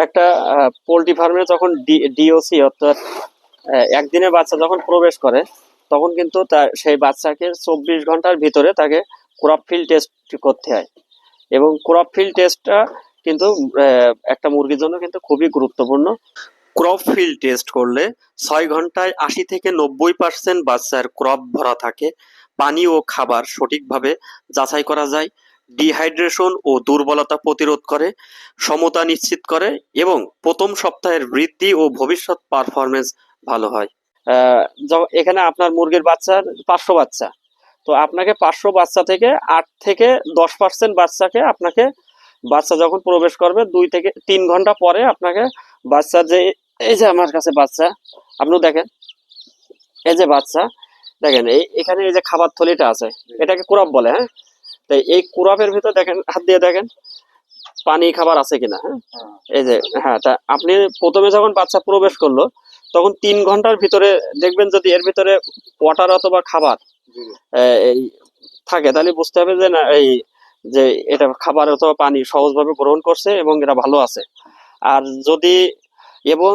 একটা পোল্ট্রি ফার্মে যখন ডিওসি অর্থাৎ একদিনের বাচ্চা যখন প্রবেশ করে তখন কিন্তু তার সেই বাচ্চাকে 24 ঘন্টার ভিতরে তাকে ক্রপ ফিল্ড টেস্ট করতে হয়। এবং ক্রপ ফিল্ড টেস্টটা কিন্তু একটা মুরগির জন্য কিন্তু খুবই গুরুত্বপূর্ণ। ক্রপ ফিল্ড টেস্ট করলে 6 ঘন্টায় 80 থেকে 90% বাচ্চার ক্রপ ভরা থাকে। পানি ও খাবার সঠিকভাবে যাচাই করা যায়, ডিহাইড্রেশন ও দুর্বলতা প্রতিরোধ করে, সমতা নিশ্চিত করে এবং প্রথম সপ্তাহের বৃদ্ধি ও ভবিষ্যৎ পারফরমেন্স ভালো হয়। এখানে আপনার মুরগির বাচ্চার 500 বাচ্চা, তো আপনাকে 500 বাচ্চা থেকে 8 থেকে 10% বাচ্চাকে আপনাকে বাচ্চা যখন প্রবেশ করবে 2 থেকে 3 ঘন্টা পরে আপনাকে বাচ্চার যে এই যে আমার কাছে বাচ্চা আপনিও দেখেন, এই যে বাচ্চা দেখেন এখানে এই যে খাবার থলিটা আছে এটাকে কুরাব বলে। হ্যাঁ, তো এই কুরাবের ভিতর দেখেন, হাত দিয়ে দেখেন পানি খাবার আছে কিনা। হ্যাঁ, এই যে, হ্যাঁ, তা আপনি প্রথমে যখন বাচ্চা প্রবেশ করলো তখন 3 ঘন্টার ভিতরে দেখবেন যদি এর ভিতরে ওয়াটার অথবা খাবার এই থাকে তাহলে বুঝতে হবে যে না, এই যে এটা খাবার অথবা পানি সহজভাবে গ্রহণ করছে এবং এটা ভালো আছে। আর যদি এবং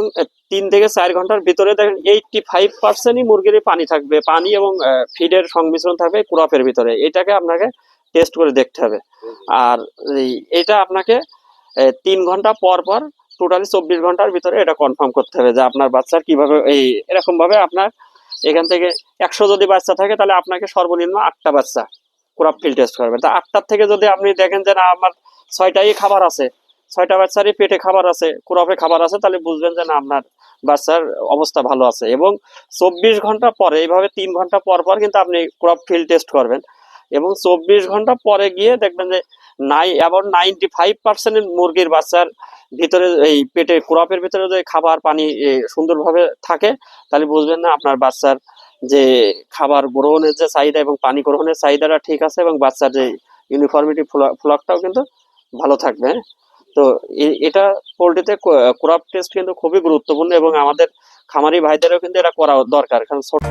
3 থেকে 4 ঘন্টার ভিতরে দেখেন 85%ই মুরগির পানি থাকবে, পানি এবং ফিডের সংমিশ্রণ থাকবে ক্রপের ভিতরে, এটাকে আপনাকে টেস্ট করে দেখতে হবে। আর এটা আপনাকে 3 ঘন্টা পর পর টোটালি 24 ঘন্টার ভিতরে এটা কনফার্ম করতে হবে যে আপনার বাচ্চার কিভাবে এরকম ভাবে আপনার এখান থেকে 100 যদি বাচ্চা থাকে তাহলে আপনাকে সর্বনিম্ন 8টা বাচ্চা ক্রপ ফিল্ড টেস্ট করবেন। তা 8টার থেকে যদি আপনি দেখেন যে না আমার 6টাই খাবার আছে, 6টা বাচ্চারই পেটে খাবার আছে, ক্রপে খাবার আছে, তাহলে বুঝবেন যে না আপনার বাচ্চার অবস্থা ভালো আছে। এবং 24 ঘন্টা পরে এইভাবে 3 ঘন্টা পর পর কিন্তু আপনি ক্রপ ফিল্ড টেস্ট করবেন এবং 24 ঘন্টা পরে গিয়ে দেখবেন যে অ্যাবাউট 95% মুরগির বাচ্চার ভিতরে এই পেটে ক্রপের ভিতরে যদি খাবার পানি সুন্দরভাবে থাকে তাহলে বুঝবেন না আপনার বাচ্চার যে খাবার গ্রহণের যে চাহিদা এবং পানি গ্রহণের চাহিদাটা ঠিক আছে এবং বাচ্চার যে ইউনিফর্মিটি ফ্লকটাও কিন্তু ভালো থাকবে। তো এটা পোল্ট্রিতে ক্রপ টেস্ট কিন্তু খুবই গুরুত্বপূর্ণ এবং আমাদের খামারি ভাইদেরও কিন্তু এটা করা দরকার, কারণ ছোট